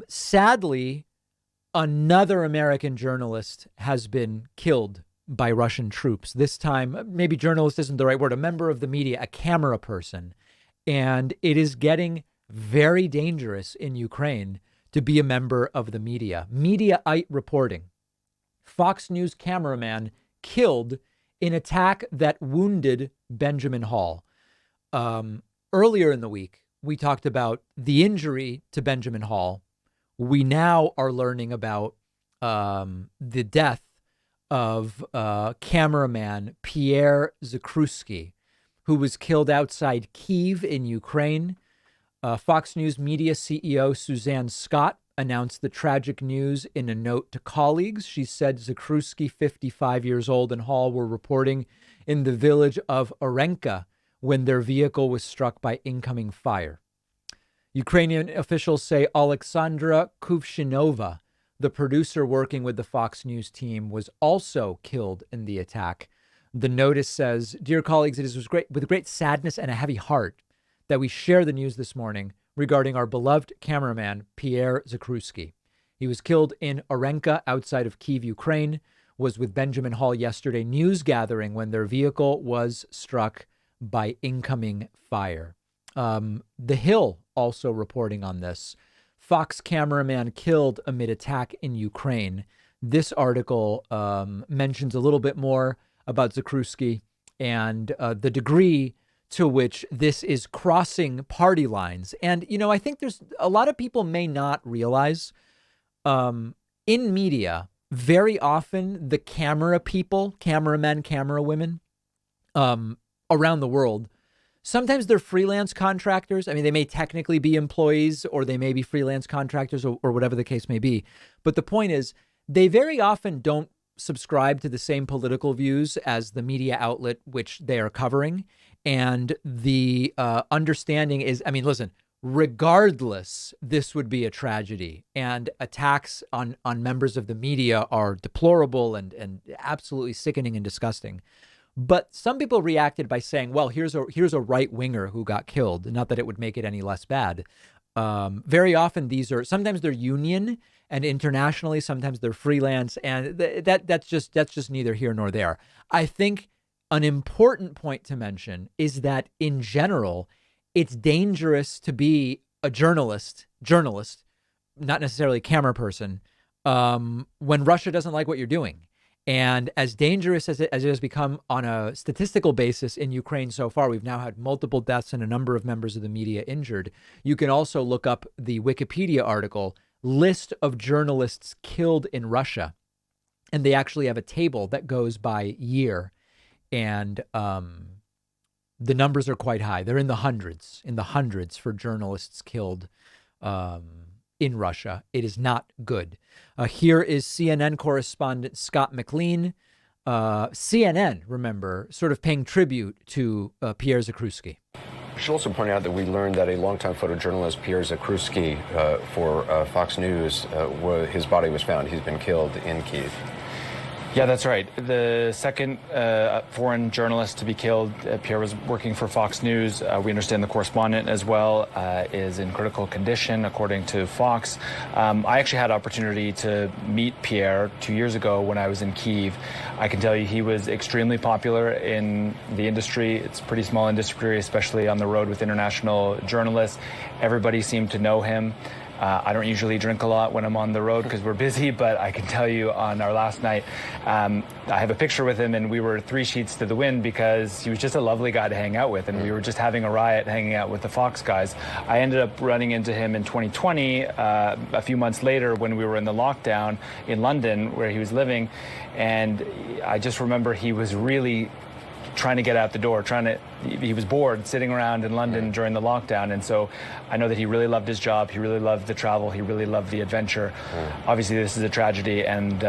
Sadly, another American journalist has been killed by Russian troops. This time, maybe journalist isn't the right word, a member of the media, a camera person. And it is getting very dangerous in Ukraine to be a member of the media. Mediaite reporting. Fox News cameraman killed in attack that wounded Benjamin Hall. Earlier in the week, we talked about the injury to Benjamin Hall. We now are learning about the death of cameraman Pierre Zakrzewski, who was killed outside Kyiv in Ukraine. Fox News Media CEO Suzanne Scott announced the tragic news in a note to colleagues. She said Zakrzewski, 55 years old, and Hall were reporting in the village of Orenka when their vehicle was struck by incoming fire. Ukrainian officials say Alexandra Kuvshinova, the producer working with the Fox News team, was also killed in the attack. The notice says, "Dear colleagues, it is with great sadness and a heavy heart that we share the news this morning regarding our beloved cameraman, Pierre Zakrzewski. He was killed in Orenka outside of Kyiv, Ukraine, was with Benjamin Hall yesterday news gathering when their vehicle was struck by incoming fire." The Hill also reporting on this. Fox cameraman killed amid attack in Ukraine. This article mentions a little bit more about Zakrzewski and the degree to which this is crossing party lines. And, you know, I think there's a lot of people may not realize in media, very often the camera people, cameramen, camera women around the world, sometimes they're freelance contractors. I mean, they may technically be employees or they may be freelance contractors or whatever the case may be. But the point is, they very often don't subscribe to the same political views as the media outlet which they are covering. And the understanding is, I mean, listen, regardless, this would be a tragedy. And attacks on members of the media are deplorable and absolutely sickening and disgusting. But some people reacted by saying, well, here's a right winger who got killed. Not that it would make it any less bad. Very often sometimes they're union and internationally, sometimes they're freelance. And that's just neither here nor there. I think an important point to mention is that in general, it's dangerous to be a journalist, not necessarily a camera person, when Russia doesn't like what you're doing. And as dangerous as it has become on a statistical basis in Ukraine so far, we've now had multiple deaths and a number of members of the media injured. You can also look up the Wikipedia article, list of journalists killed in Russia. And they actually have a table that goes by year. And the numbers are quite high. They're in the hundreds for journalists killed in Russia. It is not good. Here is CNN correspondent Scott McLean. CNN, remember, sort of paying tribute to Pierre Zakrzewski. I should also point out that we learned that a longtime photojournalist, Pierre Zakrzewski, for Fox News, his body was found. He's been killed in Kyiv. Yeah, that's right. The second foreign journalist to be killed, Pierre was working for Fox News. We understand the correspondent as well is in critical condition, according to Fox. I actually had opportunity to meet Pierre 2 years ago when I was in Kyiv. I can tell you he was extremely popular in the industry. It's a pretty small industry, especially on the road with international journalists. Everybody seemed to know him. I don't usually drink a lot when I'm on the road because we're busy, but I can tell you on our last night, I have a picture with him and we were 3 sheets to the wind because he was just a lovely guy to hang out with. And we were just having a riot hanging out with the Fox guys. I ended up running into him in 2020, a few months later when we were in the lockdown in London where he was living. And I just remember he was really trying to get out the door, he was bored sitting around in London during the lockdown. And so I know that he really loved his job. He really loved the travel. He really loved the adventure. Obviously, this is a tragedy, and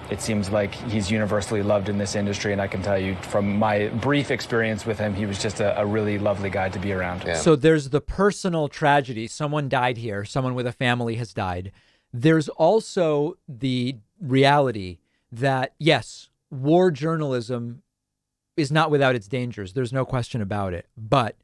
it seems like he's universally loved in this industry. And I can tell you from my brief experience with him, he was just a really lovely guy to be around. Yeah. So there's the personal tragedy. Someone died here. Someone with a family has died. There's also the reality that, yes, war journalism is not without its dangers. There's no question about it. But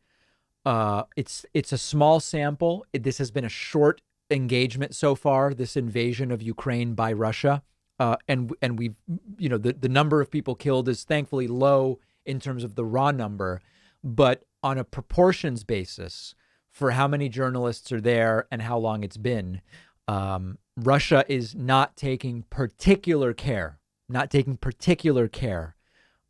it's a small sample. This has been a short engagement so far, this invasion of Ukraine by Russia. And we've, the number of people killed is thankfully low in terms of the raw number, but on a proportions basis for how many journalists are there and how long it's been, Russia is not taking particular care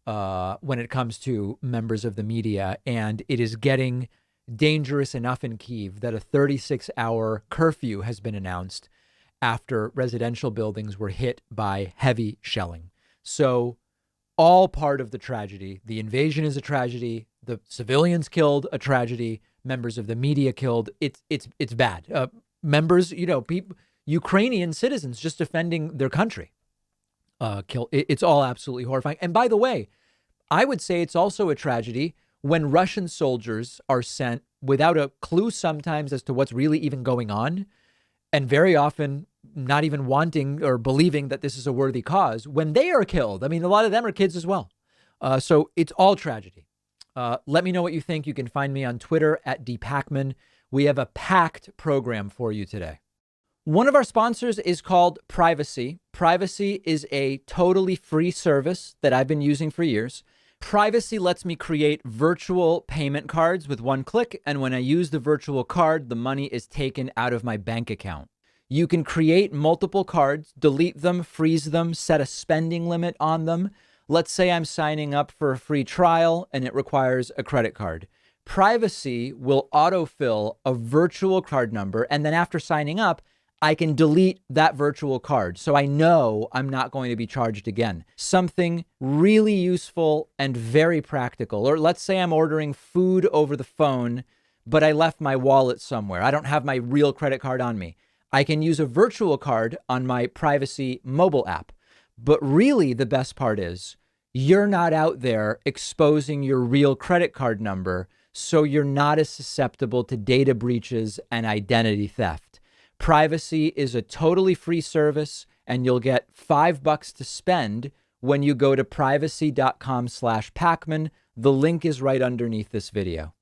when it comes to members of the media. And it is getting dangerous enough in Kyiv that a 36-hour curfew has been announced after residential buildings were hit by heavy shelling. So all part of the tragedy. The invasion is a tragedy. The civilians killed, a tragedy. Members of the media killed. It's bad. Members, people, Ukrainian citizens just defending their country, killed. It's all absolutely horrifying. And by the way, I would say it's also a tragedy when Russian soldiers are sent without a clue sometimes as to what's really even going on, and very often not even wanting or believing that this is a worthy cause when they are killed. I mean, a lot of them are kids as well. So it's all tragedy. Let me know what you think. You can find me on Twitter at @dpacman. We have a packed program for you today. One of our sponsors is called Privacy. Privacy is a totally free service that I've been using for years. Privacy lets me create virtual payment cards with one click. And when I use the virtual card, the money is taken out of my bank account. You can create multiple cards, delete them, freeze them, set a spending limit on them. Let's say I'm signing up for a free trial and it requires a credit card. Privacy will autofill a virtual card number. And then after signing up, I can delete that virtual card. So I know I'm not going to be charged again. Something really useful and very practical. Or let's say I'm ordering food over the phone, but I left my wallet somewhere. I don't have my real credit card on me. I can use a virtual card on my Privacy mobile app. But really the best part is you're not out there exposing your real credit card number, so you're not as susceptible to data breaches and identity theft. Privacy is a totally free service, and you'll get $5 to spend when you go to privacy.com/Pacman. The link is right underneath this video.